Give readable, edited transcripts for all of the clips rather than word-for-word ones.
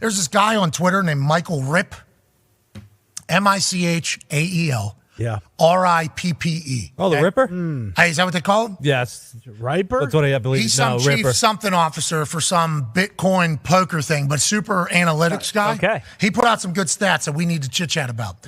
There's this guy on Twitter named Michael Ripp, Michael. Yeah. Rippe. Oh, the Ripper? Hey, is that what they call him? Yes. Riper? That's what I believe. He's some chief Ripper. something officer for some Bitcoin poker thing, but super analytics guy. Okay. He put out some good stats that we need to chit-chat about.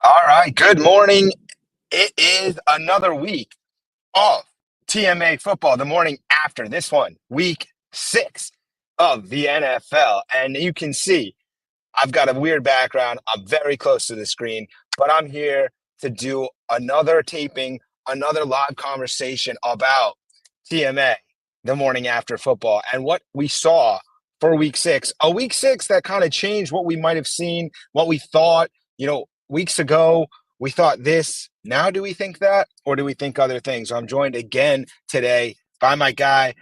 All right, good morning. It is another week of TMA football, the morning after this one, week 6 of the NFL. And you can see I've got a weird background. I'm very close to the screen, but I'm here to do another taping, another live conversation about TMA, the morning after football, and what we saw for week 6. A week 6 that kind of changed what we might have seen, what we thought, weeks ago. We thought this. Now do we think that, or do we think other things? So I'm joined again today by my guy,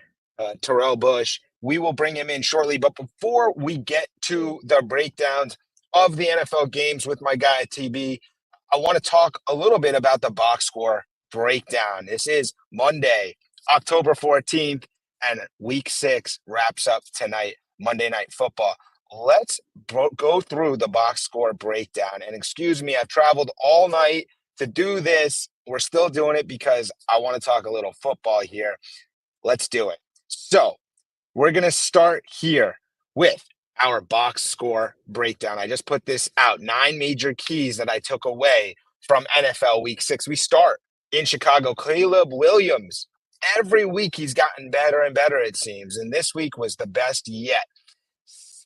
Terrell Bush. We will bring him in shortly. But before we get to the breakdowns of the NFL games with my guy, TB, I want to talk a little bit about the box score breakdown. This is Monday, October 14th, and week 6 wraps up tonight, Monday Night Football. Let's go through the box score breakdown. And excuse me, I've traveled all night to do this. We're still doing it because I want to talk a little football here. Let's do it. So we're going to start here with our box score breakdown. I just put this out. 9 major keys that I took away from NFL Week 6. We start in Chicago. Caleb Williams. Every week he's gotten better and better, it seems. And this week was the best yet.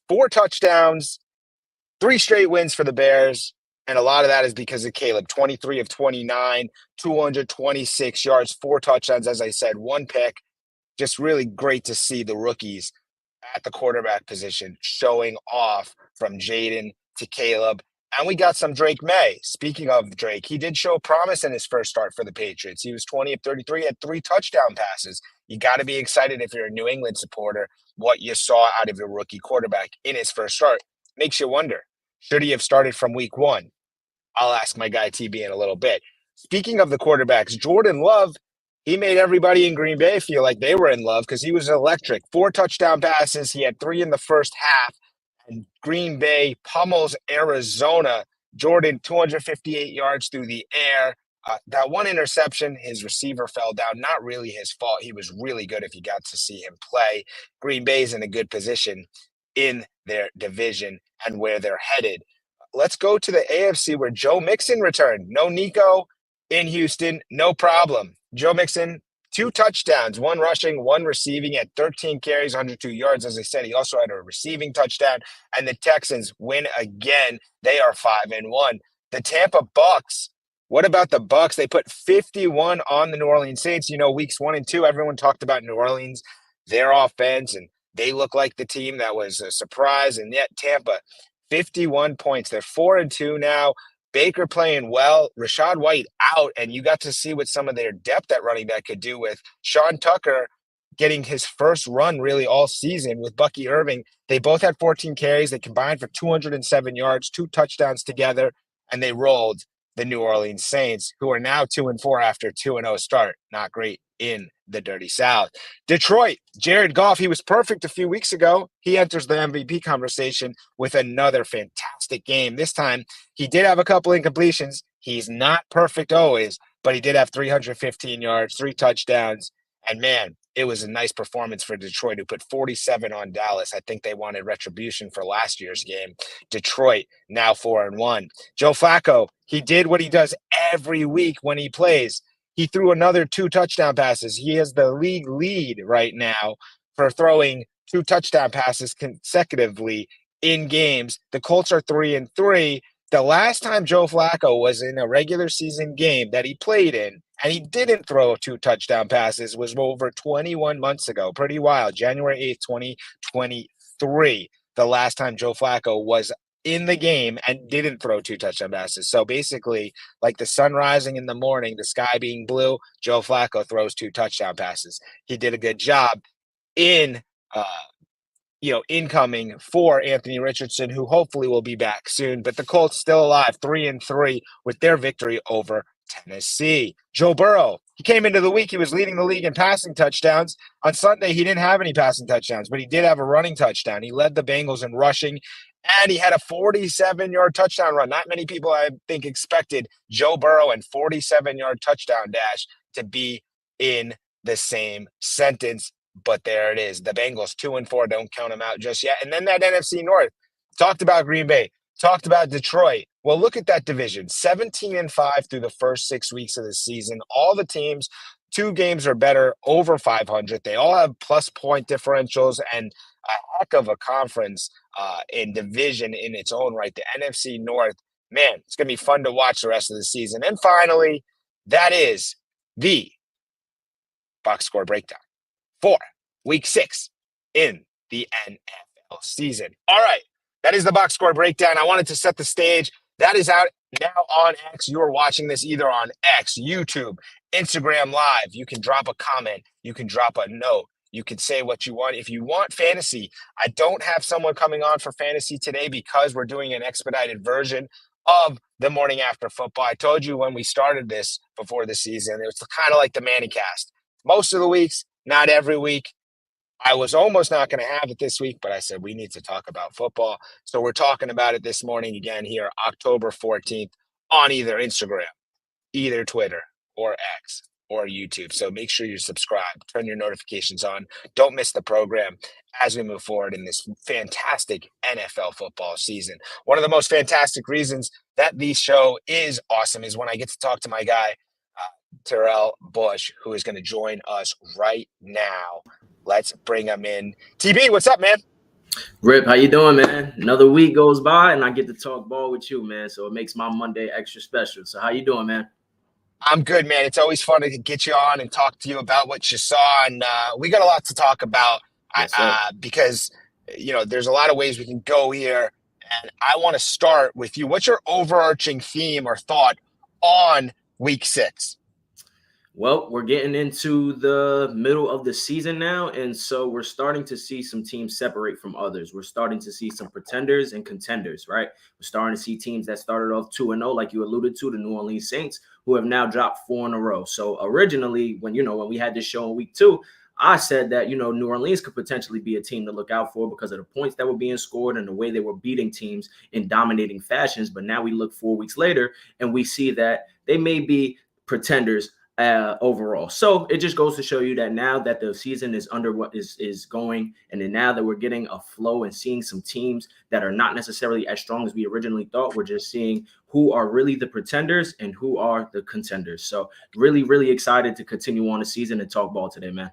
4 touchdowns, 3 straight wins for the Bears, and a lot of that is because of Caleb. 23 of 29, 226 yards, 4 touchdowns, as I said, 1 pick. Just really great to see the rookies at the quarterback position showing off, from Jaden to Caleb. And we got some Drake May. Speaking of Drake, he did show promise in his first start for the Patriots. He was 20 of 33, had 3 touchdown passes. You got to be excited if you're a New England supporter, what you saw out of your rookie quarterback in his first start. Makes you wonder, should he have started from week 1? I'll ask my guy TB in a little bit. Speaking of the quarterbacks, Jordan Love, he made everybody in Green Bay feel like they were in love because he was electric. 4 touchdown passes. He had 3 in the first half. And Green Bay pummels Arizona. Jordan, 258 yards through the air. That 1 interception, his receiver fell down. Not really his fault. He was really good if you got to see him play. Green Bay's in a good position in their division and where they're headed. Let's go to the AFC where Joe Mixon returned. No Nico in Houston, no problem. Joe Mixon, 2 touchdowns, 1 rushing, 1 receiving at 13 carries, 102 yards. As I said, he also had a receiving touchdown. And the Texans win again. They are 5-1. The Tampa Bucks. What about the Bucks? They put 51 on the New Orleans Saints. Weeks 1 and 2, everyone talked about New Orleans, their offense, and they look like the team that was a surprise. And yet Tampa, 51 points. They're 4-2 now. Baker playing well, Rashad White out, and you got to see what some of their depth at running back could do with Sean Tucker getting his first run really all season with Bucky Irving. They both had 14 carries. They combined for 207 yards, 2 touchdowns together, and they rolled the New Orleans Saints, who are now 2-4 after 2-0 start. Not great in the Dirty South. Detroit, Jared Goff, he was perfect a few weeks ago. He enters the MVP conversation with another fantastic game. This time, he did have a couple incompletions. He's not perfect always, but he did have 315 yards, 3 touchdowns. And man, it was a nice performance for Detroit, who put 47 on Dallas. I think they wanted retribution for last year's game. Detroit now 4-1. Joe Flacco, he did what he does every week when he plays. He threw another 2 touchdown passes. He has the league lead right now for throwing 2 touchdown passes consecutively in games. The Colts are 3-3. The last time Joe Flacco was in a regular season game that he played in, and he didn't throw 2 touchdown passes, was over 21 months ago. Pretty wild. January 8th, 2023. the last time Joe Flacco was in the game and didn't throw 2 touchdown passes. So basically, like the sun rising in the morning, the sky being blue, Joe Flacco throws 2 touchdown passes. He did a good job in uh, incoming for Anthony Richardson, who hopefully will be back soon. But the Colts still alive, 3-3 with their victory over Tennessee. Joe Burrow, he came into the week, he was leading the league in passing touchdowns. On Sunday, he didn't have any passing touchdowns, but he did have a running touchdown. He led the Bengals in rushing, and he had a 47-yard touchdown run. Not many people, I think, expected Joe Burrow and 47-yard touchdown dash to be in the same sentence. But there it is. The Bengals 2-4. Don't count them out just yet. And then that NFC North. Talked about Green Bay. Talked about Detroit. Well, look at that division. 17-5 through the first 6 weeks of the season. All the teams, 2 games or better over 500. They all have plus point differentials and a heck of a conference in division in its own right. The NFC North. Man, it's going to be fun to watch the rest of the season. And finally, that is the box score breakdown for week 6 in the NFL season. All right, that is the box score breakdown. I wanted to set the stage. That is out now on X. You are watching this either on X, YouTube, Instagram Live. You can drop a comment. You can drop a note. You can say what you want. If you want fantasy, I don't have someone coming on for fantasy today because we're doing an expedited version of the morning after football. I told you when we started this before the season, it was kind of like the Manicast. Most of the weeks, not every week. I was almost not going to have it this week, but I said we need to talk about football. So we're talking about it this morning again here, October 14th, on either Instagram, either Twitter or X or YouTube. So make sure you subscribe, turn your notifications on. Don't miss the program as we move forward in this fantastic NFL football season. One of the most fantastic reasons that the show is awesome is when I get to talk to my guy, Terrell Bush, who is going to join us right now. Let's bring him in. TB, what's up, man? Rip, how you doing, man? Another week goes by, and I get to talk ball with you, man. So it makes my Monday extra special. So how you doing, man? I'm good, man. It's always fun to get you on and talk to you about what you saw. And we got a lot to talk about because, there's a lot of ways we can go here. And I want to start with you. What's your overarching theme or thought on week 6? Well, we're getting into the middle of the season now, and so we're starting to see some teams separate from others. We're starting to see some pretenders and contenders, right? We're starting to see teams that started off 2-0, like you alluded to, the New Orleans Saints, who have now dropped 4 in a row. So originally, when we had this show in week 2, I said that, New Orleans could potentially be a team to look out for because of the points that were being scored and the way they were beating teams in dominating fashions. But now we look 4 weeks later and we see that they may be pretenders overall. So it just goes to show you that now that the season is under what is going, and then now that we're getting a flow and seeing some teams that are not necessarily as strong as we originally thought, we're just seeing who are really the pretenders and who are the contenders. So really, really excited to continue on the season and talk ball today, man.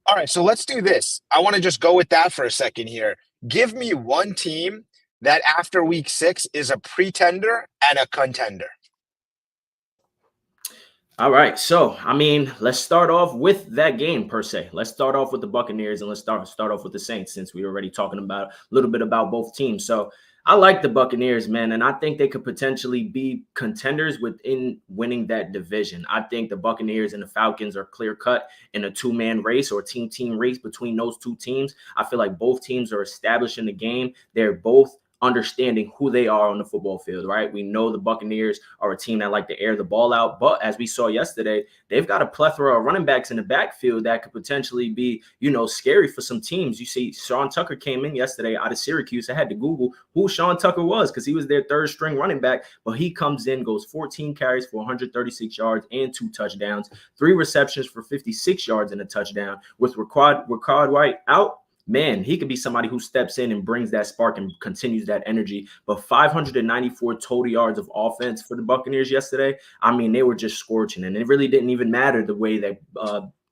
All right, so let's do this. I want to just go with that for a second here. Give me one team that after week 6 is a pretender and a contender. All right. So, let's start off with that game per se. Let's start off with the Buccaneers and let's start off with the Saints, since we were already talking about a little bit about both teams. So I like the Buccaneers, man, and I think they could potentially be contenders within winning that division. I think the Buccaneers and the Falcons are clear cut in a 2-man race or team race between those 2 teams. I feel like both teams are establishing the game. They're both understanding who they are on the football field, right? We know the Buccaneers are a team that like to air the ball out, but as we saw yesterday, they've got a plethora of running backs in the backfield that could potentially be, scary for some teams. You see, Sean Tucker came in yesterday out of Syracuse. I had to Google who Sean Tucker was because he was their 3rd string running back, but he comes in, goes 14 carries for 136 yards and 2 touchdowns, 3 receptions for 56 yards and a touchdown. With Rachaad White out, man, he could be somebody who steps in and brings that spark and continues that energy. But 594 total yards of offense for the Buccaneers yesterday. They were just scorching, and it really didn't even matter the way that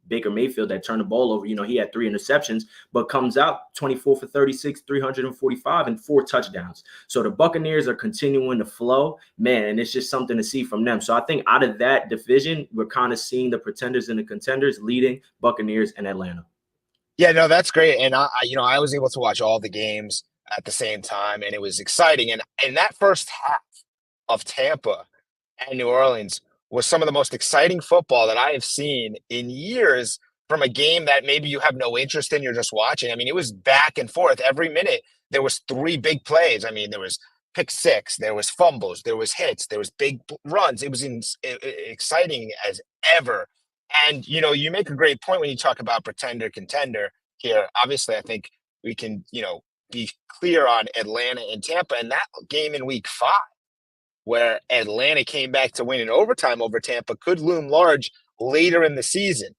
Baker Mayfield that turned the ball over. He had 3 interceptions, but comes out 24 for 36, 345, and 4 touchdowns. So the Buccaneers are continuing to flow, man, and it's just something to see from them. So I think out of that division, we're kind of seeing the pretenders and the contenders leading Buccaneers and Atlanta. Yeah, no, that's great. And I was able to watch all the games. at the same time, and it was exciting. And in that first half of Tampa and New Orleans was some of the most exciting football that I have seen in years from a game that maybe you have no interest in, you're just watching. I mean, it was back and forth every minute. There was three big plays. I mean, there was pick six, there was fumbles, there was hits, there was big runs. It was exciting as ever. And you make a great point when you talk about pretender contender here. Obviously, I think we can be clear on Atlanta and Tampa, and that game in week 5 where Atlanta came back to win in overtime over Tampa could loom large later in the season.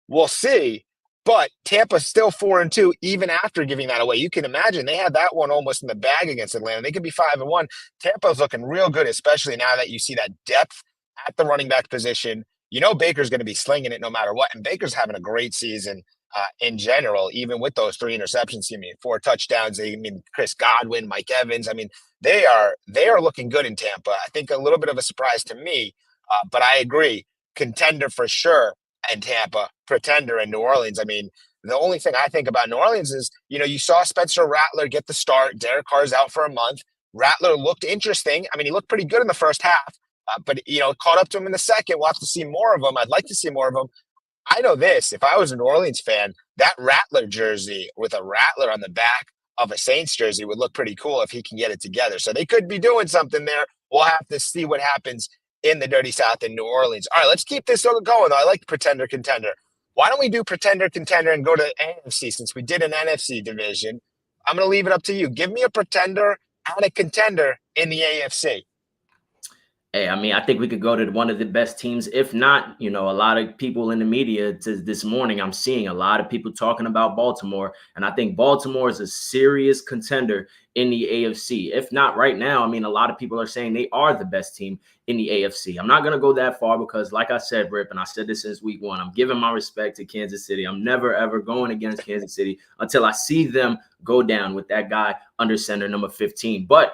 We'll see. But Tampa's still 4-2, even after giving that away. You can imagine they had that one almost in the bag against Atlanta. They could be 5-1. Tampa's looking real good, especially now that you see that depth at the running back position. Baker's going to be slinging it no matter what. And Baker's having a great season in general, even with those 3 interceptions. 4 touchdowns. Chris Godwin, Mike Evans. They are looking good in Tampa. I think a little bit of a surprise to me, but I agree. Contender for sure in Tampa, pretender in New Orleans. The only thing I think about New Orleans is, you saw Spencer Rattler get the start. Derek Carr's out for a month. Rattler looked interesting. He looked pretty good in the first half, but caught up to him in the second. We'll have to see more of him. I'd like to see more of him. I know this, if I was a New Orleans fan, that Rattler jersey with a Rattler on the back of a Saints jersey would look pretty cool if he can get it together. So they could be doing something there. We'll have to see what happens in the Dirty South in New Orleans. All right, let's keep this going, though. I like pretender contender. Why don't we do pretender contender and go to NFC since we did an NFC division? I'm going to leave it up to you. Give me a pretender and a contender in the AFC. Hey, I think we could go to one of the best teams. If not, a lot of people in the media this morning, I'm seeing a lot of people talking about Baltimore. And I think Baltimore is a serious contender in the AFC. If not right now, a lot of people are saying they are the best team in the AFC. I'm not going to go that far because, like I said, Rip, and I said this since week 1, I'm giving my respect to Kansas City. I'm never, ever going against Kansas City until I see them go down with that guy under center number 15. But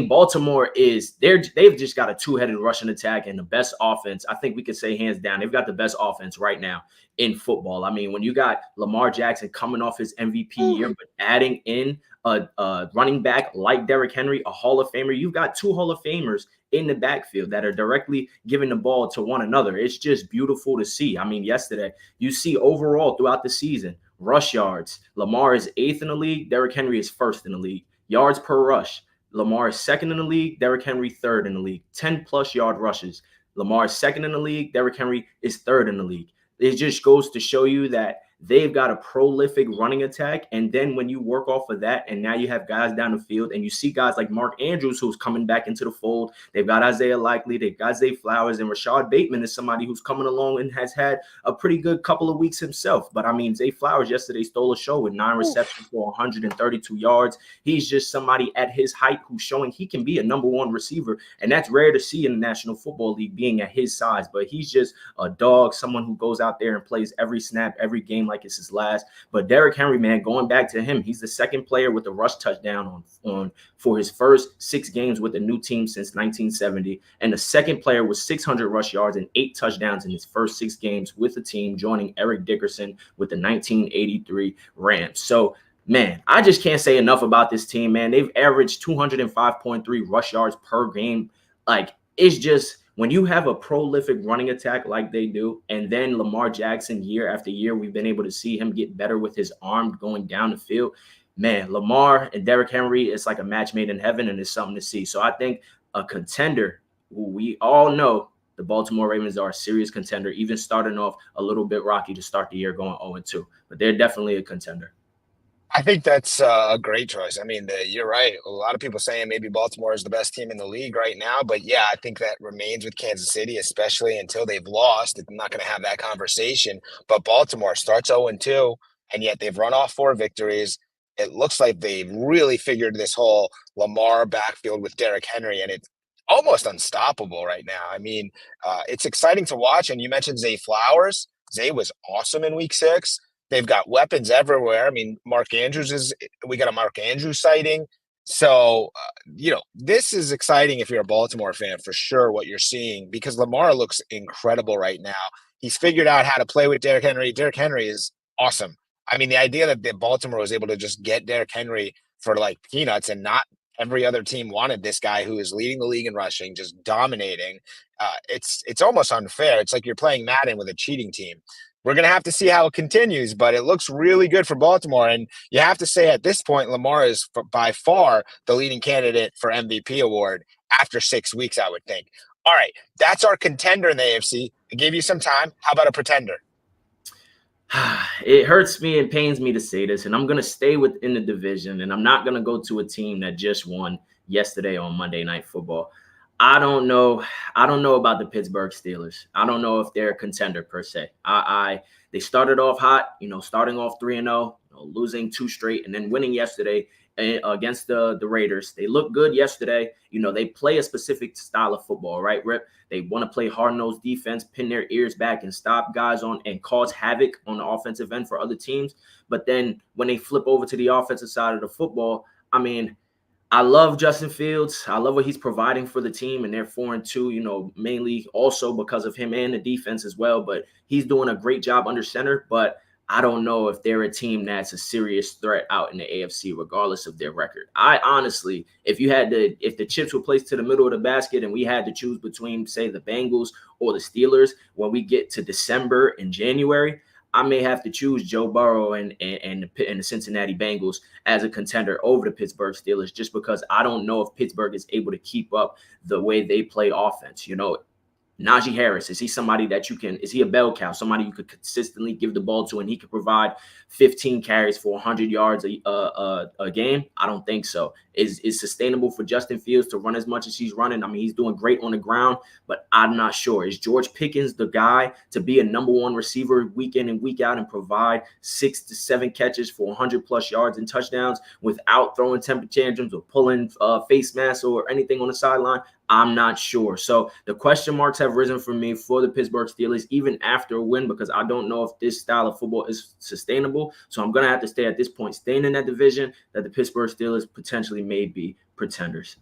Baltimore they've just got a 2-headed rushing attack and the best offense. I think we could say hands down, they've got the best offense right now in football. When you got Lamar Jackson coming off his MVP year, but adding in a running back like Derrick Henry, a Hall of Famer, you've got 2 Hall of Famers in the backfield that are directly giving the ball to one another. It's just beautiful to see. Yesterday, you see overall throughout the season, rush yards, Lamar is 8th in the league, Derrick Henry is 1st in the league. Yards per rush, Lamar is 2nd in the league, Derrick Henry 3rd in the league. 10-plus yard rushes. Lamar is 2nd in the league, Derrick Henry is 3rd in the league. It just goes to show you that they've got a prolific running attack. And then when you work off of that, and now you have guys down the field, and you see guys like Mark Andrews, who's coming back into the fold. They've got Isaiah Likely, they've got Zay Flowers, and Rashad Bateman is somebody who's coming along and has had a pretty good couple of weeks himself. But Zay Flowers yesterday stole a show with 9 receptions for 132 yards. He's just somebody at his height who's showing he can be a number 1 receiver. And that's rare to see in the National Football League, being at his size. But he's just a dog, someone who goes out there and plays every snap, every game like it's his last. But Derrick Henry, man, going back to him, he's the 2nd player with a rush touchdown on for his first 6 games with a new team since 1970, and the 2nd player with 600 rush yards and 8 touchdowns in his first 6 games with the team, joining Eric Dickerson with the 1983 Rams. So, man, I just can't say enough about this team, man. They've averaged 205.3 rush yards per game. It's just, when you have a prolific running attack like they do, and then Lamar Jackson, year after year, we've been able to see him get better with his arm going down the field. Man, Lamar and Derrick Henry, it's like a match made in heaven, and it's something to see. So I think a contender, who we all know the Baltimore Ravens are a serious contender, even starting off a little bit rocky to start the year going 0-2. But they're definitely a contender. I think that's a great choice. You're right. A lot of people saying maybe Baltimore is the best team in the league right now. But, yeah, I think that remains with Kansas City, especially until they've lost. I'm not going to have that conversation. But Baltimore starts 0-2, and yet they've run off 4 victories. It looks like they've really figured this whole Lamar backfield with Derrick Henry, and it's almost unstoppable right now. It's exciting to watch. And you mentioned Zay Flowers. Zay was awesome in week 6. They've got weapons everywhere. We got a Mark Andrews sighting. So, this is exciting if you're a Baltimore fan for sure, what you're seeing, because Lamar looks incredible right now. He's figured out how to play with Derrick Henry. Derrick Henry is awesome. The idea that Baltimore was able to just get Derrick Henry for like peanuts, and not every other team wanted this guy who is leading the league in rushing, just dominating. It's almost unfair. It's like you're playing Madden with a cheating team. We're going to have to see how it continues, but it looks really good for Baltimore. And you have to say at this point, Lamar is by far the leading candidate for MVP award after 6 weeks, I would think. All right, that's our contender in the AFC. I gave you some time. How about a pretender? It hurts me and pains me to say this, and I'm going to stay within the division, and I'm not going to go to a team that just won yesterday on Monday Night Football. I don't know about the Pittsburgh Steelers. I don't know if they're a contender per se. They started off hot, starting off 3-0, losing 2 straight, and then winning yesterday against the Raiders. They look good yesterday. They play a specific style of football, right, Rip? They want to play hard-nosed defense, pin their ears back, and stop guys on and cause havoc on the offensive end for other teams. But then when they flip over to the offensive side of the football, I love Justin Fields. I love what he's providing for the team, and they're 4-2, mainly also because of him and the defense as well. But he's doing a great job under center. But I don't know if they're a team that's a serious threat out in the AFC, regardless of their record. I honestly, if the chips were placed to the middle of the basket and we had to choose between, say, the Bengals or the Steelers, when we get to December and January, I may have to choose Joe Burrow and the Cincinnati Bengals as a contender over the Pittsburgh Steelers, just because I don't know if Pittsburgh is able to keep up the way they play offense. Najee Harris, is he somebody that is he a bell cow, somebody you could consistently give the ball to and he could provide 15 carries for 100 yards a game? I don't think so. Is sustainable for Justin Fields to run as much as he's running? He's doing great on the ground, but I'm not sure. Is George Pickens the guy to be a number 1 receiver week in and week out and provide 6 to 7 catches for 100 plus yards and touchdowns without throwing temper tantrums or pulling face masks or anything on the sideline? I'm not sure. So the question marks have risen for me for the Pittsburgh Steelers, even after a win, because I don't know if this style of football is sustainable. So I'm going to have to stay at this point, staying in that division, that the Pittsburgh Steelers potentially may be pretenders.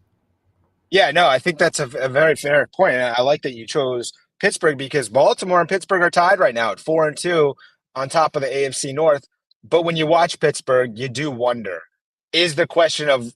Yeah, no, I think that's a very fair point. And I like that you chose Pittsburgh, because Baltimore and Pittsburgh are tied right now at 4-2 on top of the AFC North. But when you watch Pittsburgh, you do wonder, is the question of,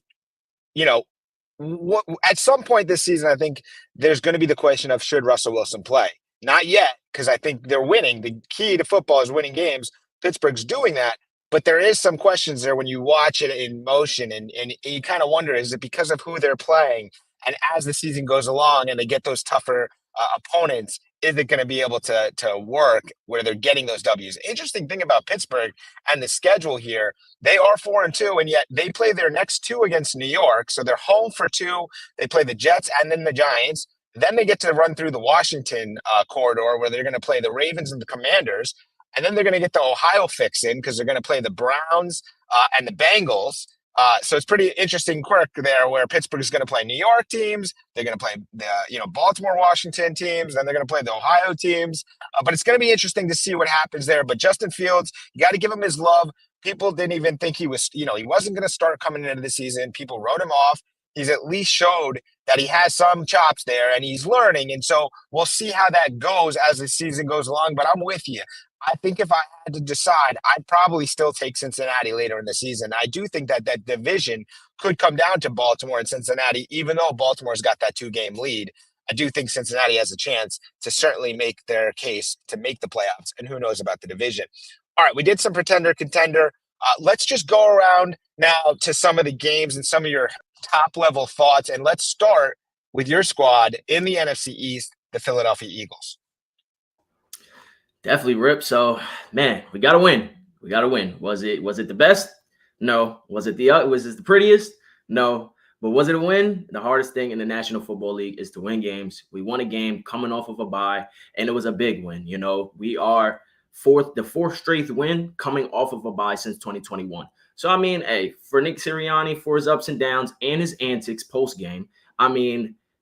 at some point this season, I think there's going to be the question of, should Russell Wilson play? Not yet, because I think they're winning. The key to football is winning games. Pittsburgh's doing that. But there is some questions there when you watch it in motion, and you kind of wonder, is it because of who they're playing? And as the season goes along and they get those tougher opponents, is it going to be able to work where they're getting those W's? Interesting thing about Pittsburgh and the schedule here, they are 4-2, and yet they play their next 2 against New York. So they're home for 2. They play the Jets and then the Giants. Then they get to run through the Washington corridor, where they're going to play the Ravens and the Commanders. And then they're going to get the Ohio fix in, because they're going to play the Browns and the Bengals. So it's pretty interesting quirk there, where Pittsburgh is going to play New York teams. They're going to play the Baltimore, Washington teams. Then they're going to play the Ohio teams. But it's going to be interesting to see what happens there. But Justin Fields, you got to give him his love. People didn't even think he was, he wasn't going to start coming into the season. People wrote him off. He's at least showed that he has some chops there, and he's learning. And so we'll see how that goes as the season goes along. But I'm with you. I think if I had to decide, I'd probably still take Cincinnati later in the season. I do think that division could come down to Baltimore and Cincinnati, even though Baltimore's got that 2-game lead. I do think Cincinnati has a chance to certainly make their case to make the playoffs, and who knows about the division. All right, we did some pretender, contender. Let's just go around now to some of the games and some of your top-level thoughts, and let's start with your squad in the NFC East, the Philadelphia Eagles. Definitely, Rip. So, man, we got to win. We got to win. Was it the best? No. Was it the prettiest? No. But was it a win? The hardest thing in the National Football League is to win games. We won a game coming off of a bye, and it was a big win. We are the fourth straight win coming off of a bye since 2021. So, for Nick Sirianni, for his ups and downs and his antics post-game,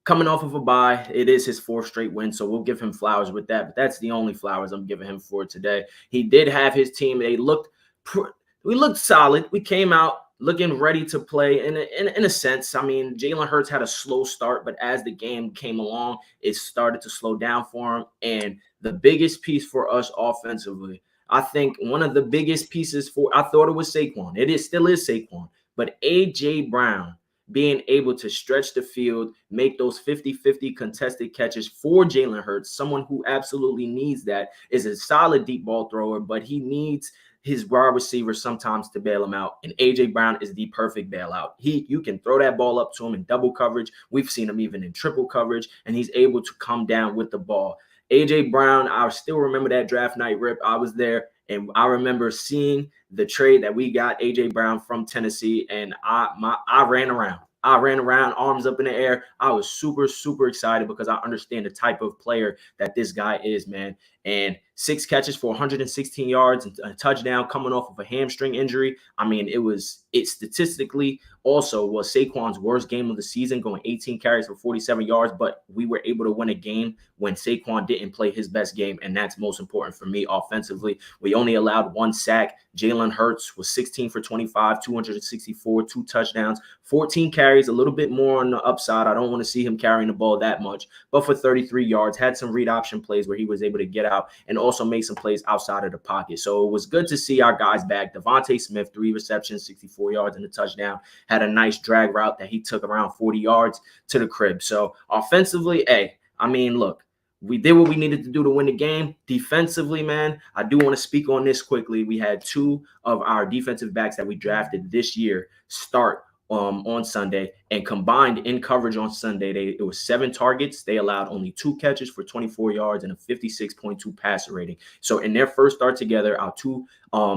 coming off of a bye, it is his 4th straight win, so we'll give him flowers with that. But that's the only flowers I'm giving him for today. He did have his team. We looked solid. We came out looking ready to play in a sense. Jalen Hurts had a slow start, but as the game came along, it started to slow down for him. And the biggest piece for us offensively, I think one of the biggest pieces I thought it was Saquon. Still is Saquon. But A.J. Brown being able to stretch the field, make those 50-50 contested catches for Jalen Hurts, someone who absolutely needs that, is a solid deep ball thrower, but he needs his wide receiver sometimes to bail him out. And A.J. Brown is the perfect bailout. You can throw that ball up to him in double coverage. We've seen him even in triple coverage, and he's able to come down with the ball. A.J. Brown, I still remember that draft night, Rip. I was there, and I remember seeing the trade that we got A.J. Brown from Tennessee, and I ran around. I ran around, arms up in the air. I was super, super excited because I understand the type of player that this guy is, man. And 6 catches for 116 yards and a touchdown coming off of a hamstring injury. I mean, it statistically also was Saquon's worst game of the season, going 18 carries for 47 yards, but we were able to win a game when Saquon didn't play his best game, and that's most important for me offensively. We only allowed 1 sack. Jalen Hurts was 16 for 25, 264, 2 touchdowns, 14 carries, a little bit more on the upside. I don't want to see him carrying the ball that much, but for 33 yards, had some read option plays where he was able to get out and also make some plays outside of the pocket. So it was good to see our guys back. DeVonta Smith, 3 receptions, 64 yards and a touchdown, had a nice drag route that he took around 40 yards to the crib. So offensively, I mean, look, we did what we needed to do to win the game. Defensively, man, I do want to speak on this quickly. We had 2 of our defensive backs that we drafted this year start on Sunday, and combined in coverage on Sunday, it was 7 targets. They allowed only 2 catches for 24 yards and a 56.2 passer rating. So in their first start together, our 2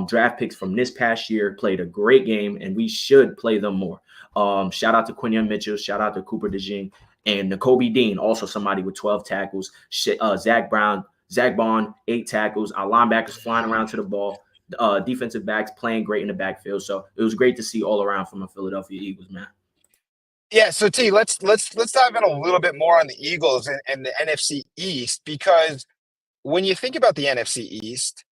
draft picks from this past year played a great game, and we should play them more. Shout out to Quinion Mitchell. Shout out to Cooper DeJean. And Nakobe Dean, also somebody with 12 tackles. Zach Bond, 8 tackles. Our linebackers flying around to the ball. Defensive backs playing great in the backfield. So it was great to see all around from the Philadelphia Eagles, man. Yeah, so T, let's dive in a little bit more on the Eagles and the NFC East, because when you think about the NFC East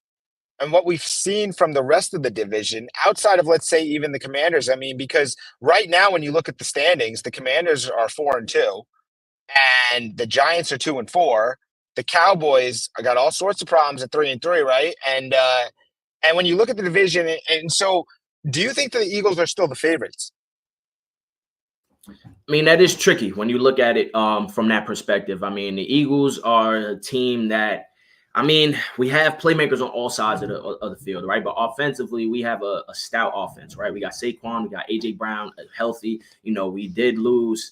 and what we've seen from the rest of the division, outside of, let's say, even the Commanders, I mean, because right now when you look at the standings, the Commanders are 4-2, and the Giants are 2-4. The Cowboys got all sorts of problems at 3-3, right? And when you look at the division, and so do you think the Eagles are still the favorites? I mean, that is tricky when you look at it from that perspective. I mean, the Eagles are a team that, I mean, we have playmakers on all sides of the field, right? But offensively, we have a stout offense, right? We got Saquon, we got A.J. Brown healthy. You know, we did lose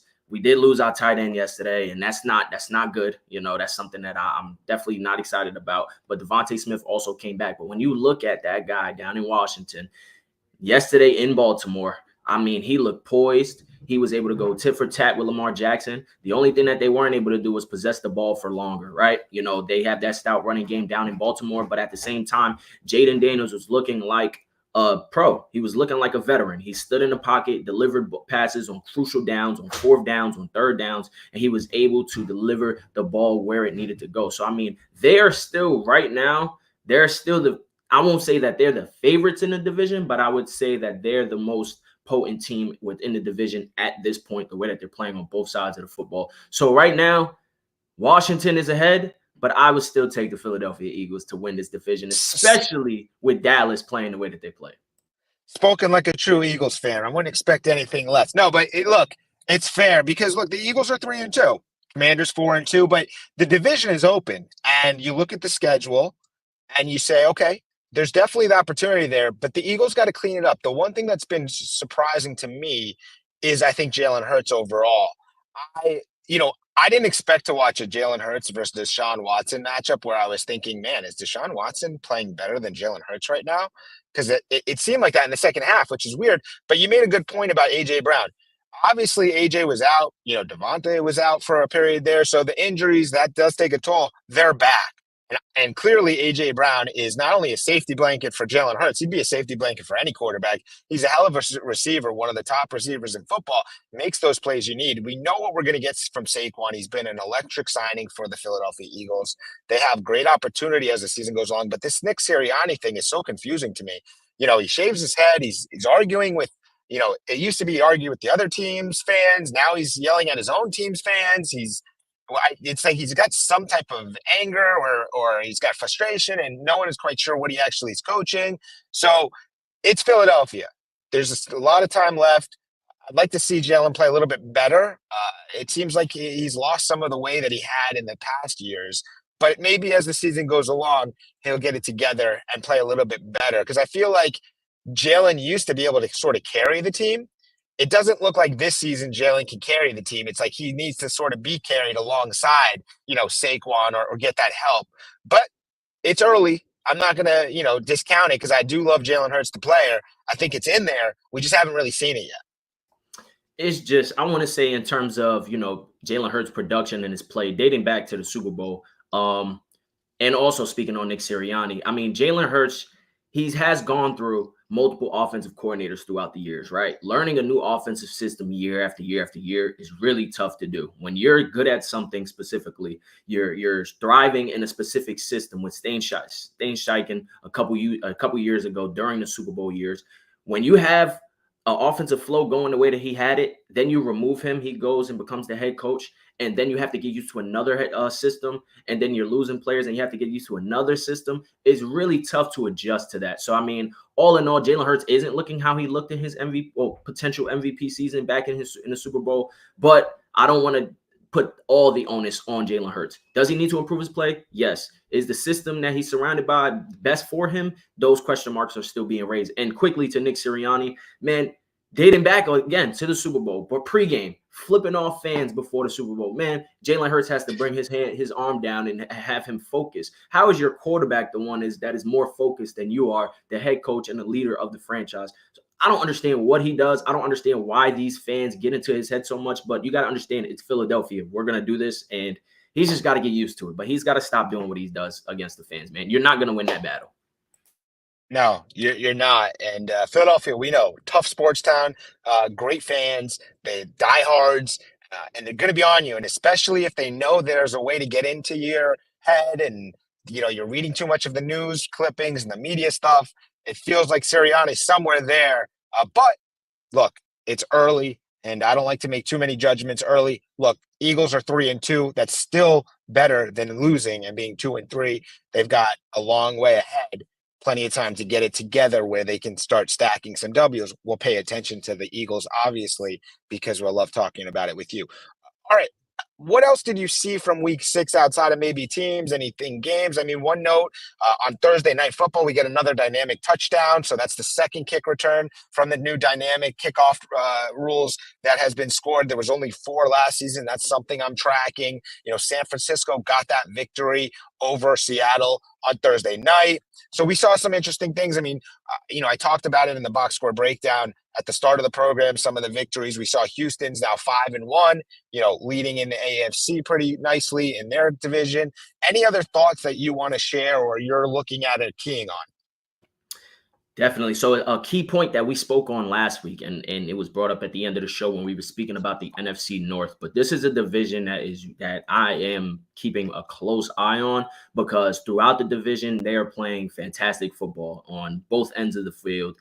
our tight end yesterday, and that's not good. You know, that's something that I'm definitely not excited about. But DeVonta Smith also came back. But when you look at that guy down in Washington yesterday in Baltimore, I mean, he looked poised. He was able to go tit for tat with Lamar Jackson. The only thing that they weren't able to do was possess the ball for longer, right? You know, they have that stout running game down in Baltimore, but at the same time, Jaden Daniels was looking like a pro. He was looking like a veteran. He stood in the pocket, delivered passes on crucial downs, on 4th downs, on 3rd downs, and he was able to deliver the ball where it needed to go. So, I mean, they're still right now, I won't say that they're the favorites in the division, but I would say that they're the most potent team within the division at this point, the way that they're playing on both sides of the football. So right now, Washington is ahead, but I would still take the Philadelphia Eagles to win this division, especially with Dallas playing the way that they play. Spoken like a true Eagles fan. I wouldn't expect anything less. No, but look, it's fair because, look, the Eagles are 3-2. Commanders 4-2, but the division is open. And you look at the schedule and you say, okay, there's definitely the opportunity there, but the Eagles got to clean it up. The one thing that's been surprising to me is I think Jalen Hurts overall. I didn't expect to watch a Jalen Hurts versus Deshaun Watson matchup where I was thinking, man, is Deshaun Watson playing better than Jalen Hurts right now? Because it seemed like that in the second half, which is weird. But you made a good point about A.J. Brown. Obviously, A.J. was out. You know, Devontae was out for a period there. So the injuries, that does take a toll. They're back. And clearly, A.J. Brown is not only a safety blanket for Jalen Hurts, he'd be a safety blanket for any quarterback. He's a hell of a receiver, one of the top receivers in football, makes those plays you need. We know what we're going to get from Saquon. He's been an electric signing for the Philadelphia Eagles. They have great opportunity as the season goes on, but this Nick Sirianni thing is so confusing to me. You know, he shaves his head. He's arguing with, you know, it used to be he argued with the other team's fans. Now he's yelling at his own team's fans. It's like he's got some type of anger or he's got frustration, and no one is quite sure what he actually is coaching. So it's Philadelphia. There's a lot of time left. I'd like to see Jalen play a little bit better. It seems like he's lost some of the way that he had in the past years. But maybe as the season goes along, he'll get it together and play a little bit better. Because I feel like Jalen used to be able to sort of carry the team. It doesn't look like this season Jalen can carry the team. It's like he needs to sort of be carried alongside, Saquon or get that help. But it's early. I'm not going to, discount it because I do love Jalen Hurts, the player. I think it's in there. We just haven't really seen it yet. It's just, I want to say in terms of, Jalen Hurts' production and his play dating back to the Super Bowl. And also speaking on Nick Sirianni, I mean, Jalen Hurts, he has gone through multiple offensive coordinators throughout the years, right? Learning a new offensive system year after year after year is really tough to do. When you're good at something specifically, you're thriving in a specific system with Steichen a couple years ago during the Super Bowl years. When you have an offensive flow going the way that he had it, then you remove him, he goes and becomes the head coach, and then you have to get used to another system, and then you're losing players and you have to get used to another system. It's really tough to adjust to that. So, I mean, all in all, Jalen Hurts isn't looking how he looked in his potential MVP season back in the Super Bowl, but I don't want to put all the onus on Jalen Hurts. Does he need to improve his play? Yes. Is the system that he's surrounded by best for him? Those question marks are still being raised. And quickly to Nick Sirianni, man, dating back again to the Super Bowl, but pregame, flipping off fans before the Super Bowl. Man, Jalen Hurts has to bring his arm down and have him focus. How is your quarterback the one that is more focused than you are, the head coach and the leader of the franchise? So I don't understand what he does. I don't understand why these fans get into his head so much, but you got to understand it's Philadelphia. We're going to do this, and he's just got to get used to it. But he's got to stop doing what he does against the fans, man. You're not going to win that battle. No, you're not. And Philadelphia, we know, tough sports town, great fans, they diehards, and they're going to be on you. And especially if they know there's a way to get into your head and, you're reading too much of the news clippings and the media stuff, it feels like Sirianni's somewhere there. But look, it's early, and I don't like to make too many judgments early. Look, Eagles are 3-2. That's still better than losing and being 2-3. They've got a long way ahead. Plenty of time to get it together where they can start stacking some W's. We'll pay attention to the Eagles, obviously, because we'll love talking about it with you. All right. What else did you see from week 6 outside of maybe teams, anything games? I mean, one note, on Thursday Night Football, we get another dynamic touchdown. So that's the second kick return from the new dynamic kickoff rules that has been scored. There was only 4 last season. That's something I'm tracking. San Francisco got that victory over Seattle on Thursday night. So we saw some interesting things. I mean, I talked about it in the box score breakdown at the start of the program, some of the victories. We saw Houston's now 5-1, leading in the AFC pretty nicely in their division. Any other thoughts that you want to share or you're looking at it keying on? Definitely. So a key point that we spoke on last week, and it was brought up at the end of the show when we were speaking about the NFC North, but this is a division that I am keeping a close eye on because throughout the division, they are playing fantastic football on both ends of the field.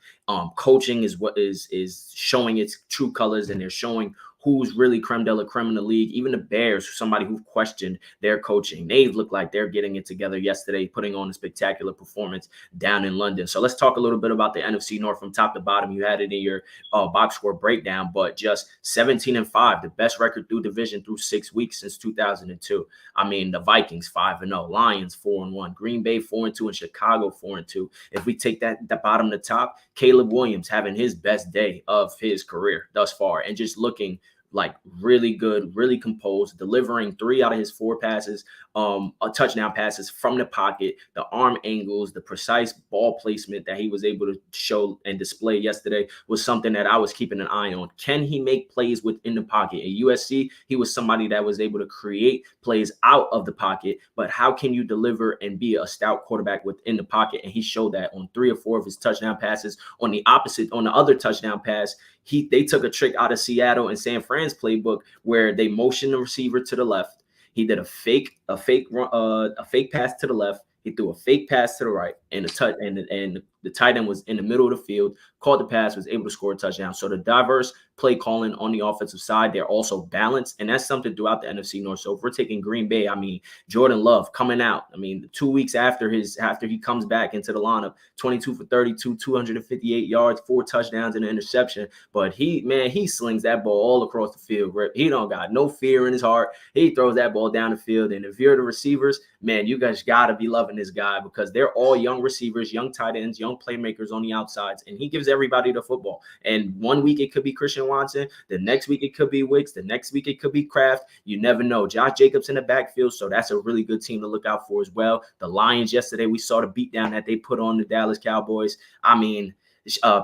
Coaching is what is showing its true colors, and they're showing who's really creme de la creme in the league. Even the Bears, somebody who questioned their coaching, they look like they're getting it together yesterday, putting on a spectacular performance down in London. So let's talk a little bit about the NFC North from top to bottom. You had it in your box score breakdown, but just 17-5, the best record through division through 6 weeks since 2002. I mean, the Vikings 5-0, Lions 4-1, Green Bay 4-2, and Chicago 4-2. If we take the bottom to top, Caleb Williams having his best day of his career thus far, and just looking like really good, really composed, delivering 3 out of his 4 passes, touchdown passes from the pocket, the arm angles, the precise ball placement that he was able to show and display yesterday was something that I was keeping an eye on. Can he make plays within the pocket? At USC, he was somebody that was able to create plays out of the pocket, but how can you deliver and be a stout quarterback within the pocket? And he showed that on 3 or 4 of his touchdown passes. On the other touchdown pass, they took a trick out of Seattle and San Fran's playbook where they motioned the receiver to the left. He did a fake pass to the left. He threw a fake pass to the right. and the tight end was in the middle of the field, caught the pass, was able to score a touchdown. So the diverse play calling on the offensive side, they're also balanced, and that's something throughout the NFC North. So if we're taking Green Bay, I mean, Jordan Love coming out. I mean, 2 weeks after he comes back into the lineup, 22 for 32, 258 yards, 4 touchdowns and an interception. But he slings that ball all across the field. He don't got no fear in his heart. He throws that ball down the field. And if you're the receivers, man, you guys got to be loving this guy because they're all young receivers, young tight ends, young playmakers on the outsides. And he gives everybody the football. And 1 week it could be Christian Watson. The next week it could be Wicks. The next week it could be Kraft. You never know. Josh Jacobs in the backfield. So that's a really good team to look out for as well. The Lions yesterday, we saw the beatdown that they put on the Dallas Cowboys. I mean,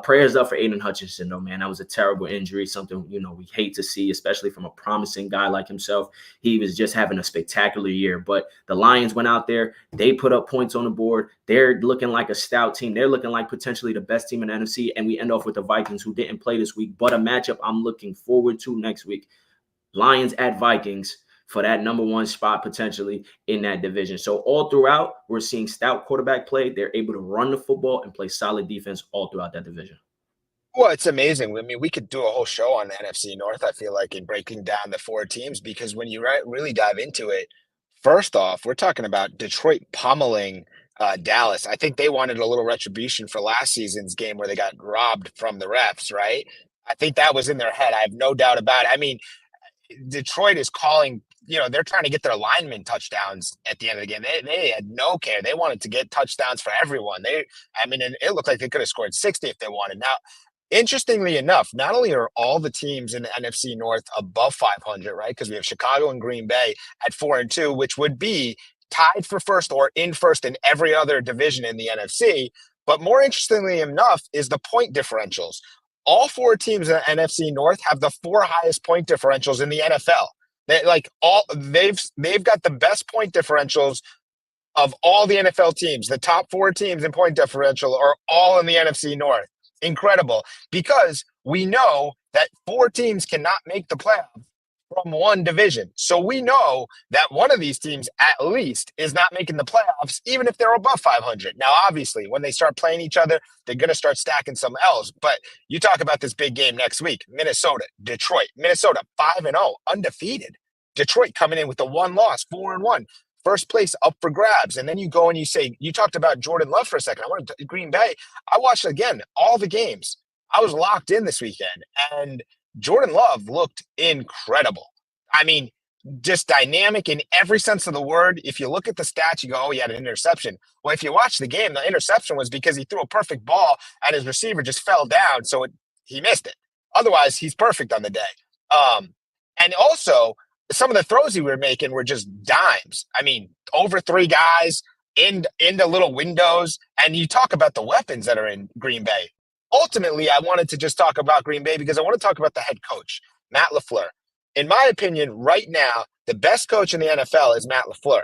prayers up for Aiden Hutchinson, though, man. That was a terrible injury, something, we hate to see, especially from a promising guy like himself. He was just having a spectacular year. But the Lions went out there. They put up points on the board. They're looking like a stout team. They're looking like potentially the best team in the NFC. And we end off with the Vikings, who didn't play this week, but a matchup I'm looking forward to next week. Lions at Vikings for that number 1 spot potentially in that division. So all throughout, we're seeing stout quarterback play. They're able to run the football and play solid defense all throughout that division. Well, it's amazing. I mean, we could do a whole show on the NFC North, I feel like, in breaking down the 4 teams, because when you really dive into it, first off, we're talking about Detroit pummeling Dallas. I think they wanted a little retribution for last season's game where they got robbed from the refs, right? I think that was in their head. I have no doubt about it. I mean, Detroit is calling, they're trying to get their linemen touchdowns at the end of the game. They had no care. They wanted to get touchdowns for everyone. It looked like they could have scored 60 if they wanted. Now, interestingly enough, not only are all the teams in the NFC North above 500, right? Because we have Chicago and Green Bay at 4-2, which would be tied for first or in first in every other division in the NFC. But more interestingly enough is the point differentials. All 4 teams in the NFC North have the 4 highest point differentials in the NFL. They've got the best point differentials of all the NFL teams. The top 4 teams in point differential are all in the NFC North. Incredible, because we know that 4 teams cannot make the playoffs from one division. So we know that one of these teams at least is not making the playoffs, even if they're above 500. Now, obviously, when they start playing each other, they're going to start stacking some L's. But you talk about this big game next week, Minnesota, Detroit. Minnesota 5-0, undefeated. Detroit coming in with the 1 loss, 4-1. First place up for grabs. And then you go and you say, you talked about Jordan Love for a second. I wanted to Green Bay. I watched, again, all the games. I was locked in this weekend. And Jordan Love looked incredible. I mean, just dynamic in every sense of the word. If you look at the stats, you go, oh, he had an interception. Well, if you watch the game, the interception was because he threw a perfect ball and his receiver just fell down, so he missed it. Otherwise, he's perfect on the day. And also, some of the throws he were making were just dimes. I mean, over 3 guys into little windows. And you talk about the weapons that are in Green Bay. Ultimately, I wanted to just talk about Green Bay because I want to talk about the head coach, Matt LaFleur. In my opinion, right now, the best coach in the NFL is Matt LaFleur.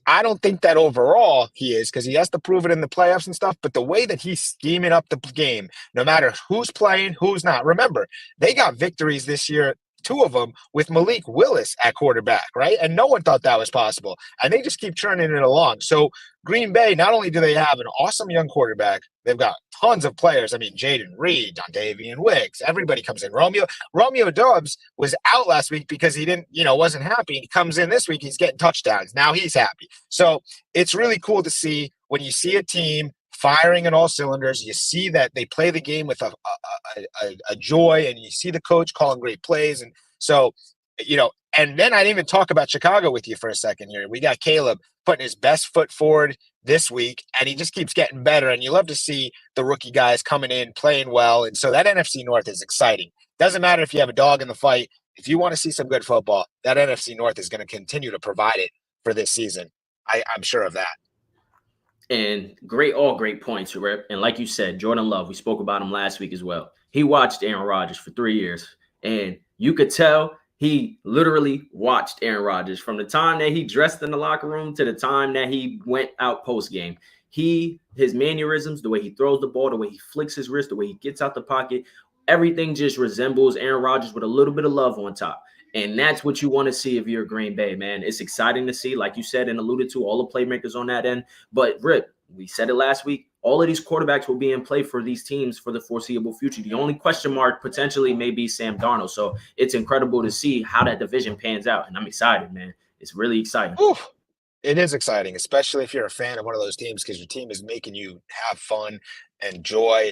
I don't think that overall he is, because he has to prove it in the playoffs and stuff, but the way that he's scheming up the game, no matter who's playing, who's not. Remember, they got victories this year, 2 of them, with Malik Willis at quarterback, right? And no one thought that was possible. And they just keep churning it along. So Green Bay, not only do they have an awesome young quarterback, they've got tons of players. I mean, Jaden Reed, Dontavian Wicks, everybody comes in. Romeo Doubs was out last week because he wasn't happy. He comes in this week, he's getting touchdowns. Now he's happy. So it's really cool to see when you see a team firing in all cylinders. You see that they play the game with a joy, and you see the coach calling great plays. And so, and then I didn't even talk about Chicago with you for a second here. We got Caleb putting his best foot forward this week, and he just keeps getting better. And you love to see the rookie guys coming in, playing well. And so that NFC North is exciting. Doesn't matter if you have a dog in the fight. If you want to see some good football, that NFC North is going to continue to provide it for this season. I'm sure of that. And all great points, Rip. And like you said, Jordan Love, we spoke about him last week as well. He watched Aaron Rodgers for 3 years, and you could tell he literally watched Aaron Rodgers from the time that he dressed in the locker room to the time that he went out post-game. His mannerisms, the way he throws the ball, the way he flicks his wrist, the way he gets out the pocket, everything just resembles Aaron Rodgers with a little bit of love on top. And that's what you want to see if you're Green Bay, man. It's exciting to see, like you said and alluded to, all the playmakers on that end. But, Rip, we said it last week, all of these quarterbacks will be in play for these teams for the foreseeable future. The only question mark potentially may be Sam Darnold. So it's incredible to see how that division pans out. And I'm excited, man. It's really exciting. Oof. It is exciting, especially if you're a fan of one of those teams because your team is making you have fun and joy.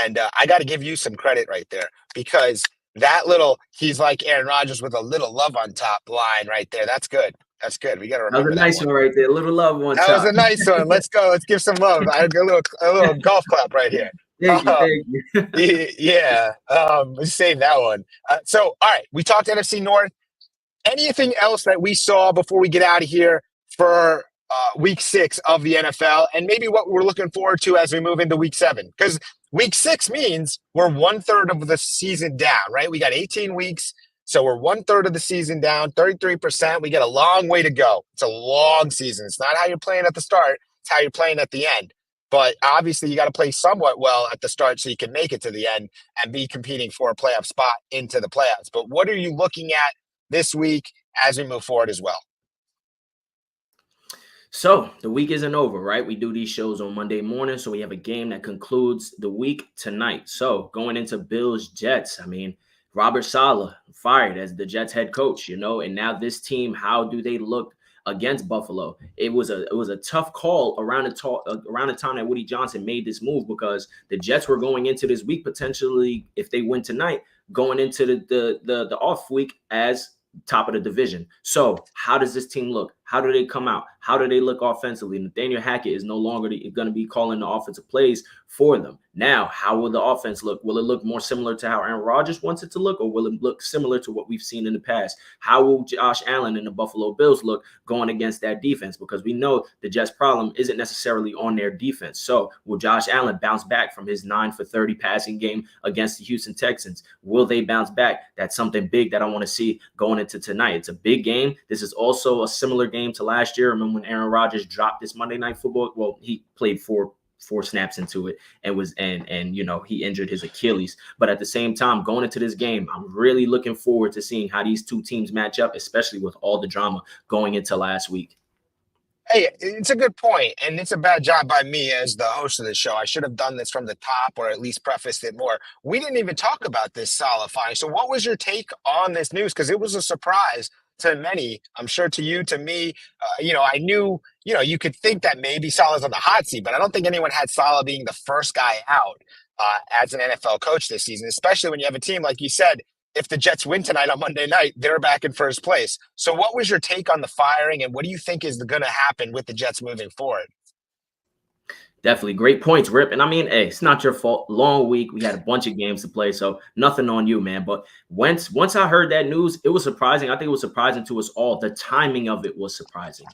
And I got to give you some credit right there because that little, he's like Aaron Rodgers with a little love on top line right there. That's good. That's good. We got to That was remember a that nice one right there. A little love on That top. was a nice one. Let's go. Let's give some love. I had a little golf clap right here. Thank you. Yeah. Let's save that one. So, all right. We talked NFC North. Anything else that we saw before we get out of here for week 6 of the NFL and maybe what we're looking forward to as we move into week 7? Because week 6 means we're 1/3 of the season down, right? We got 18 weeks. So we're 1/3 of the season down, 33%. We got a long way to go. It's a long season. It's not how you're playing at the start. It's how you're playing at the end. But obviously, you got to play somewhat well at the start so you can make it to the end and be competing for a playoff spot into the playoffs. But what are you looking at this week as we move forward as well? So the week isn't over, right? We do these shows on Monday morning. So we have a game that concludes the week tonight. So going into Bills Jets, I mean, Robert Saleh fired as the Jets head coach, and now this team, how do they look against Buffalo? It was a tough call around the time that Woody Johnson made this move because the Jets were going into this week potentially, if they win tonight, going into the off week as top of the division. So how does this team look? How do they come out? How do they look offensively? Nathaniel Hackett is no longer going to be calling the offensive plays for them. Now, how will the offense look? Will it look more similar to how Aaron Rodgers wants it to look, or will it look similar to what we've seen in the past? How will Josh Allen and the Buffalo Bills look going against that defense? Because we know the Jets' problem isn't necessarily on their defense. So will Josh Allen bounce back from his 9 for 30 passing game against the Houston Texans? Will they bounce back? That's something big that I want to see going into tonight. It's a big game. This is also a similar game to last year. Remember when Aaron Rodgers dropped this Monday Night Football? Well, he played four snaps into it and he injured his Achilles. But at the same time, going into this game, I'm really looking forward to seeing how these two teams match up, especially with all the drama going into last week. Hey, it's a good point, and it's a bad job by me as the host of the show. I should have done this from the top or at least prefaced it more. We didn't even talk about this Saleh firing. So what was your take on this news? Because it was a surprise to many, I'm sure to you, to me. I knew, you could think that maybe Saleh's on the hot seat, but I don't think anyone had Saleh being the first guy out as an NFL coach this season, especially when you have a team, like you said, if the Jets win tonight on Monday night, they're back in first place. So what was your take on the firing, and what do you think is going to happen with the Jets moving forward? Definitely. Great points, Rip. And I mean, hey, it's not your fault. Long week. We had a bunch of games to play, so nothing on you, man. But once I heard that news, it was surprising. I think it was surprising to us all. The timing of it was surprising.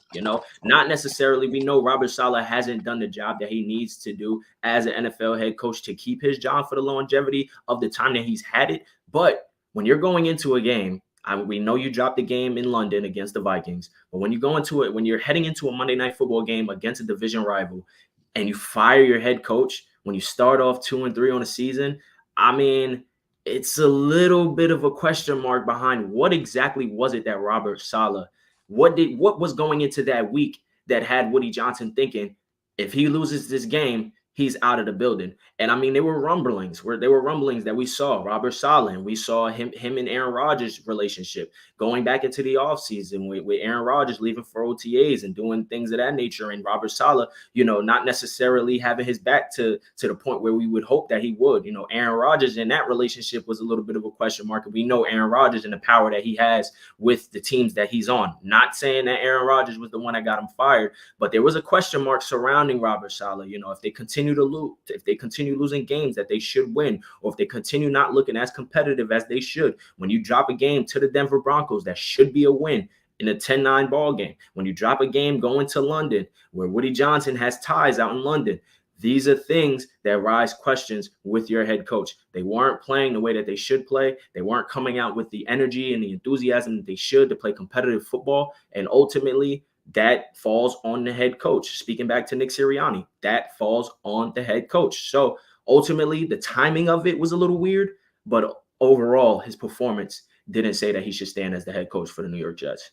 Not necessarily. We know Robert Saleh hasn't done the job that he needs to do as an NFL head coach to keep his job for the longevity of the time that he's had it. But when you're going into a game, we know you dropped the game in London against the Vikings, but when you go into it, when you're heading into a Monday Night Football game against a division rival, and you fire your head coach when you start off 2-3 on a season, I mean, it's a little bit of a question mark behind what exactly was it that Robert Saleh, what was going into that week that had Woody Johnson thinking, if he loses this game, he's out of the building. And I mean, there were rumblings that we saw Robert Saleh, and we saw him and Aaron Rodgers' relationship going back into the offseason with Aaron Rodgers leaving for OTAs and doing things of that nature. And Robert Saleh, not necessarily having his back to the point where we would hope that he would. Aaron Rodgers in that relationship was a little bit of a question mark. And we know Aaron Rodgers and the power that he has with the teams that he's on. Not saying that Aaron Rodgers was the one that got him fired, but there was a question mark surrounding Robert Saleh. If they continue to lose, if they continue losing games that they should win, or if they continue not looking as competitive as they should, when you drop a game to the Denver Broncos, that should be a win in a 10-9 ball game. When you drop a game going to London, where Woody Johnson has ties out in London, these are things that raise questions with your head coach. They weren't playing the way that they should play. They weren't coming out with the energy and the enthusiasm that they should to play competitive football. And ultimately, that falls on the head coach. Speaking back to Nick Sirianni, that falls on the head coach. So ultimately, the timing of it was a little weird, but overall, his performance didn't say that he should stand as the head coach for the New York Jets.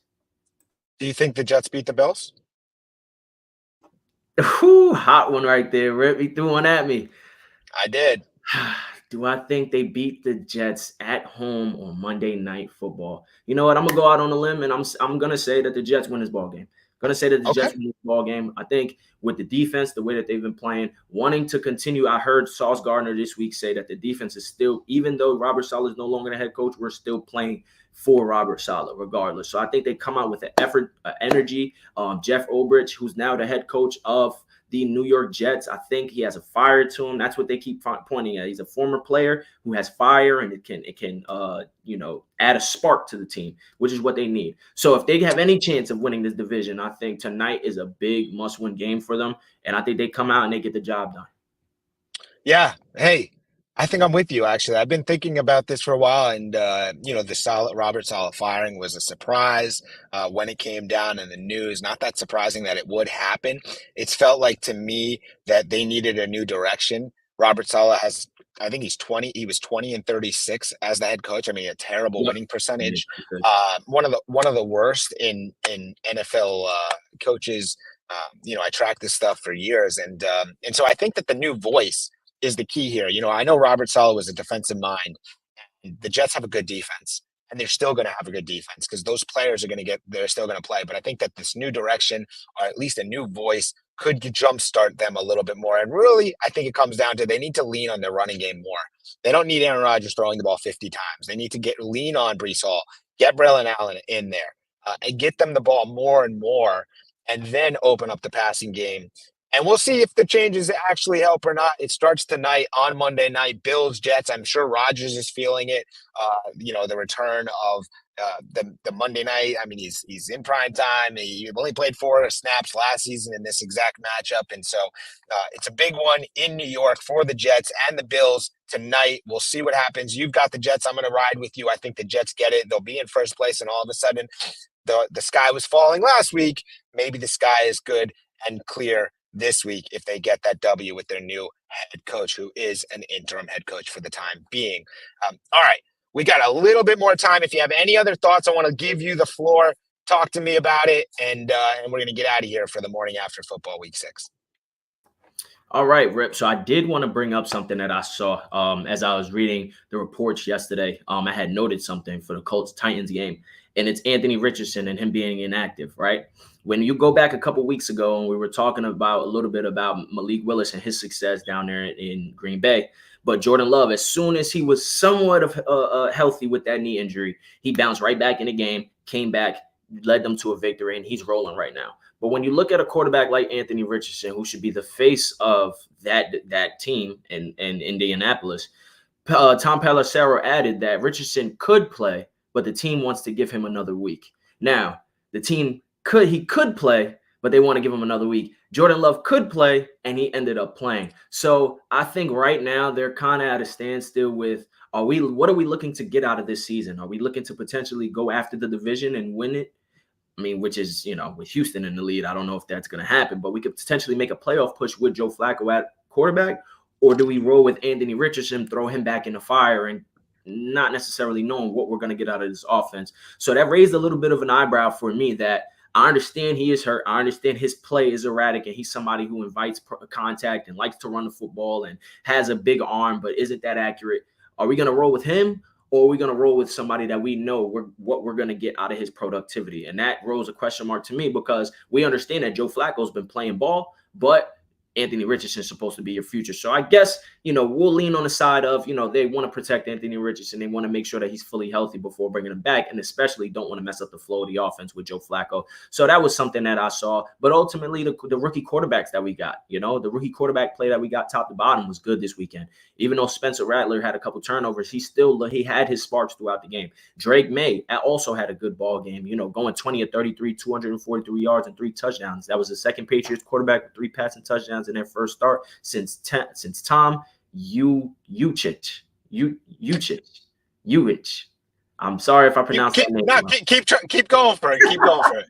Do you think the Jets beat the Bills? Whew, hot one right there. Rip, he threw one at me. I did. Do I think they beat the Jets at home on Monday Night Football? You know what? I'm gonna go out on a limb, and I'm gonna say that the Jets win this ball game. Gonna say that the Okay. Jets win this ball game. I think with the defense, the way that they've been playing, wanting to continue. I heard Sauce Gardner this week say that the defense is still, even though Robert Saleh is no longer the head coach, we're still playing for Robert Saleh regardless. So I think they come out with an effort, energy. Jeff Ulbrich, who's now the head coach of the New York Jets. I think he has a fire to him. That's what they keep pointing at. He's a former player who has fire, and it can add a spark to the team, which is what they need. So if they have any chance of winning this division, I think tonight is a big must-win game for them, and I think they come out and they get the job done. Yeah. Hey, I think I'm with you, actually. I've been thinking about this for a while, and the Robert Saleh firing was a surprise when it came down in the news. Not that surprising that it would happen. It's felt like to me that they needed a new direction. Robert Saleh has, I think he's 20. He was 20-36 as the head coach. I mean, a terrible Yep. winning percentage. One of the worst in NFL coaches. I tracked this stuff for years, and so I think that the new voice is the key here. I know Robert Saleh was a defensive mind. The Jets have a good defense, and they're still going to have a good defense because those players they're still going to play. But I think that this new direction, or at least a new voice, could jumpstart them a little bit more. And really, I think it comes down to they need to lean on their running game more. They don't need Aaron Rodgers throwing the ball 50 times. They need to lean on Brees Hall, get Braylon Allen in there, and get them the ball more and more, and then open up the passing game. And we'll see if the changes actually help or not. It starts tonight on Monday night. Bills, Jets. I'm sure Rodgers is feeling it. The return of the Monday night. I mean, he's in prime time. He only played 4 snaps last season in this exact matchup, and so it's a big one in New York for the Jets and the Bills tonight. We'll see what happens. You've got the Jets. I'm going to ride with you. I think the Jets get it. They'll be in first place, and all of a sudden, the sky was falling last week. Maybe the sky is good and clear this week if they get that W with their new head coach, who is an interim head coach for the time being. All right, we got a little bit more time. If you have any other thoughts, I want to give you the floor. Talk to me about it, and we're going to get out of here for the morning after football week 6. All right, Rip. So I did want to bring up something that I saw as I was reading the reports yesterday. I had noted something for the Colts-Titans game, and it's Anthony Richardson and him being inactive, right? When you go back a couple weeks ago and we were talking about a little bit about Malik Willis and his success down there in Green Bay, but Jordan Love, as soon as he was somewhat of healthy with that knee injury, he bounced right back in the game, came back, led them to a victory, and he's rolling right now. But when you look at a quarterback like Anthony Richardson, who should be the face of that team in Indianapolis, Tom Pelissero added that Richardson could play, but the team wants to give him another week. Now, the team he could play, but they want to give him another week. Jordan Love could play, and he ended up playing. So I think right now they're kind of at a standstill with, what are we looking to get out of this season? Are we looking to potentially go after the division and win it? I mean, which is, with Houston in the lead, I don't know if that's going to happen, but we could potentially make a playoff push with Joe Flacco at quarterback, or do we roll with Anthony Richardson, throw him back in the fire, and not necessarily knowing what we're going to get out of this offense? So that raised a little bit of an eyebrow for me that I understand he is hurt. I understand his play is erratic, and he's somebody who invites contact and likes to run the football and has a big arm, but isn't that accurate. Are we going to roll with him? Or are we going to roll with somebody that we know what we're going to get out of his productivity? And that rose a question mark to me because we understand that Joe Flacco's been playing ball, but Anthony Richardson is supposed to be your future. So I guess, we'll lean on the side of, they want to protect Anthony Richardson. They want to make sure that he's fully healthy before bringing him back, and especially don't want to mess up the flow of the offense with Joe Flacco. So that was something that I saw. But ultimately, the rookie quarterbacks that we got, the rookie quarterback play that we got top to bottom was good this weekend. Even though Spencer Rattler had a couple turnovers, he had his sparks throughout the game. Drake May also had a good ball game, going 20 of 33, 243 yards and 3 touchdowns. That was the second Patriots quarterback with 3 passing touchdowns in their first start since Tom Ujic. I'm sorry if I pronounced that name wrong. Keep going for it. Keep going for it.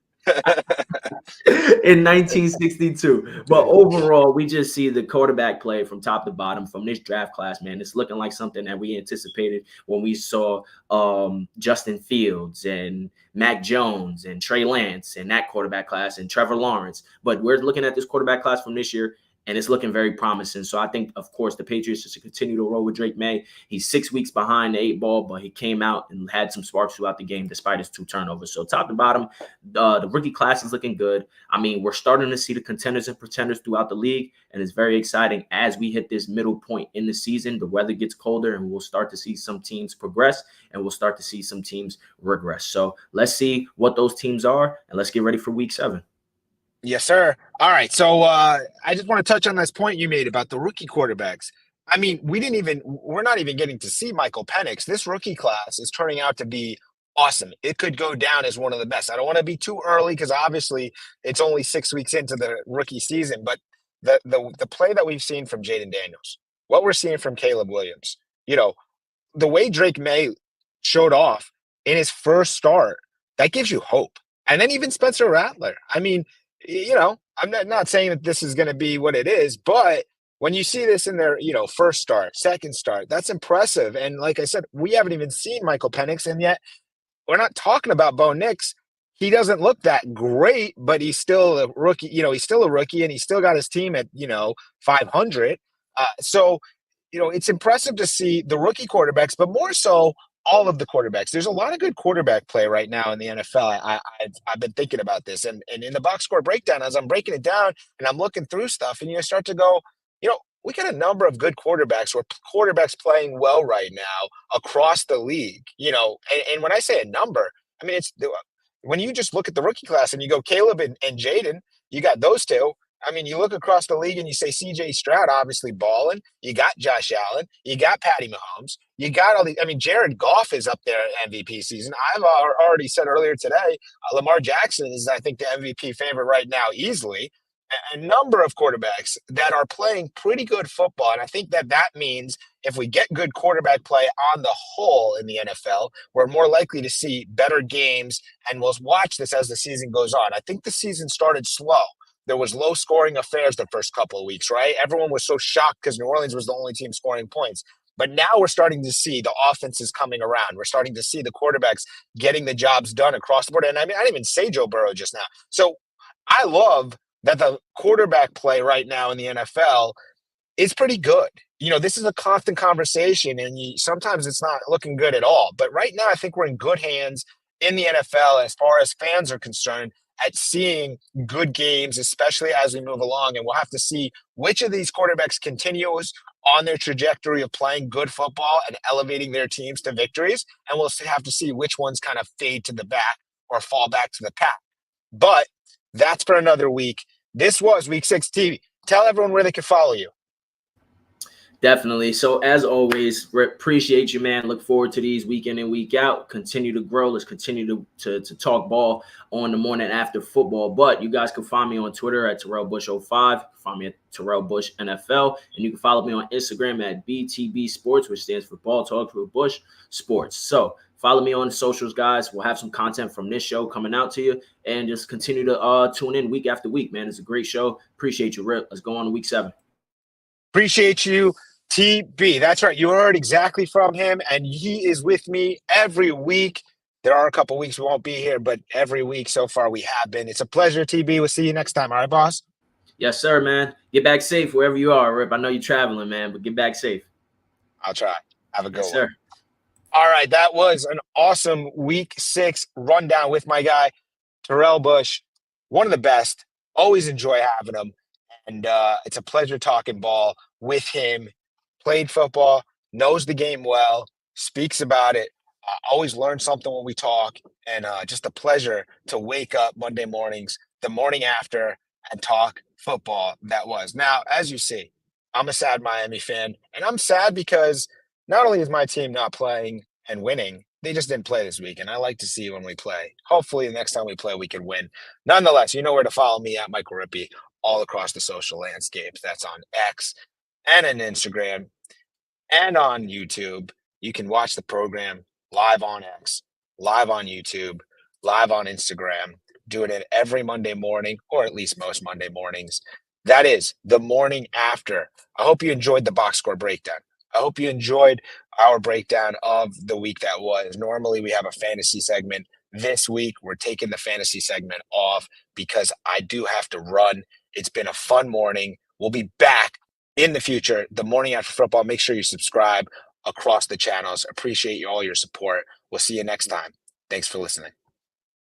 in 1962. But overall, we just see the quarterback play from top to bottom from this draft class, man. It's looking like something that we anticipated when we saw Justin Fields and Mac Jones and Trey Lance and that quarterback class and Trevor Lawrence. But we're looking at this quarterback class from this year, and it's looking very promising. So I think, of course, the Patriots just continue to roll with Drake May. He's 6 weeks behind the 8 ball, but he came out and had some sparks throughout the game despite his 2 turnovers. So top to bottom, the rookie class is looking good. I mean, we're starting to see the contenders and pretenders throughout the league, and it's very exciting as we hit this middle point in the season. The weather gets colder, and we'll start to see some teams progress, and we'll start to see some teams regress. So let's see what those teams are, and let's get ready for week 7. Yes, sir. All right. So I just want to touch on this point you made about the rookie quarterbacks. I mean, we're not even getting to see Michael Penix. This rookie class is turning out to be awesome. It could go down as one of the best. I don't want to be too early because obviously it's only 6 weeks into the rookie season, but the play that we've seen from Jaden Daniels, what we're seeing from Caleb Williams, the way Drake May showed off in his first start, that gives you hope. And then even Spencer Rattler. I mean, I'm not saying that this is going to be what it is, but when you see this in their, first start, second start, that's impressive. And like I said, we haven't even seen Michael Penix, and yet we're not talking about Bo Nix. He doesn't look that great, but he's still a rookie. He's still a rookie, and he's still got his team at 500. So it's impressive to see the rookie quarterbacks, but more so all of the quarterbacks. There's a lot of good quarterback play right now in the NFL. I've been thinking about this, and in the box score breakdown, as I'm breaking it down and I'm looking through stuff, and you start to go, we got a number of good quarterbacks or quarterbacks playing well right now across the league. And when I say a number, I mean when you just look at the rookie class and you go Caleb and Jaden, you got those two. I mean, you look across the league and you say C.J. Stroud obviously balling. You got Josh Allen. You got Patty Mahomes. You got all the. I mean, Jared Goff is up there at MVP season. I've already said earlier today, Lamar Jackson is, I think, the MVP favorite right now easily. A number of quarterbacks that are playing pretty good football, and I think that means if we get good quarterback play on the whole in the NFL, we're more likely to see better games, and we'll watch this as the season goes on. I think the season started slow. There was low-scoring affairs the first couple of weeks, right? Everyone was so shocked because New Orleans was the only team scoring points. But now we're starting to see the offenses coming around. We're starting to see the quarterbacks getting the jobs done across the board. And I mean, I didn't even say Joe Burrow just now. So I love that the quarterback play right now in the NFL is pretty good. This is a constant conversation, and sometimes it's not looking good at all. But right now, I think we're in good hands in the NFL as far as fans are concerned at seeing good games, especially as we move along. And we'll have to see which of these quarterbacks continues on their trajectory of playing good football and elevating their teams to victories. And we'll have to see which ones kind of fade to the back or fall back to the pack. But that's for another week. This was Week 6 TV. Tell everyone where they can follow you. Definitely. So as always, appreciate you, man. Look forward to these week in and week out. Continue to grow. Let's continue to talk ball on the morning after football. But you guys can find me on Twitter at TerrellBush05. Find me at Terrell Bush NFL. And you can follow me on Instagram at BTB Sports, which stands for Ball Talks with Bush Sports. So follow me on the socials, guys. We'll have some content from this show coming out to you. And just continue to tune in week after week, man. It's a great show. Appreciate you, Rip. Let's go on to Week 7. Appreciate you, TB. That's right. You heard exactly from him, and he is with me every week. There are a couple weeks we won't be here, but every week so far we have been. It's a pleasure, TB. We'll see you next time. All right, boss? Yes, sir, man. Get back safe wherever you are, Rip. I know you're traveling, man, but get back safe. I'll try. Have a good one. Sir. All right, that was an awesome Week 6 rundown with my guy, Terrell Bush. One of the best. Always enjoy having him. And it's a pleasure talking ball with him. Played football, knows the game well, speaks about it. Always learn something when we talk. And just a pleasure to wake up Monday mornings, the morning after, and talk football that was. Now, as you see, I'm a sad Miami fan. And I'm sad because not only is my team not playing and winning, they just didn't play this week. And I like to see when we play. Hopefully, the next time we play, we can win. Nonetheless, you know where to follow me at Michael Rippey all across the social landscapes. That's on X and on Instagram and on YouTube. You can watch the program live on X, live on YouTube, live on Instagram. doing it every Monday morning, or at least most Monday mornings. That is the morning after. I hope you enjoyed the box score breakdown. I hope you enjoyed our breakdown of the week that was. Normally, we have a fantasy segment. This week, we're taking the fantasy segment off because I do have to run. It's been a fun morning. We'll be back in the future, the morning after football. Make sure you subscribe across the channels. Appreciate all your support. We'll see you next time. Thanks for listening.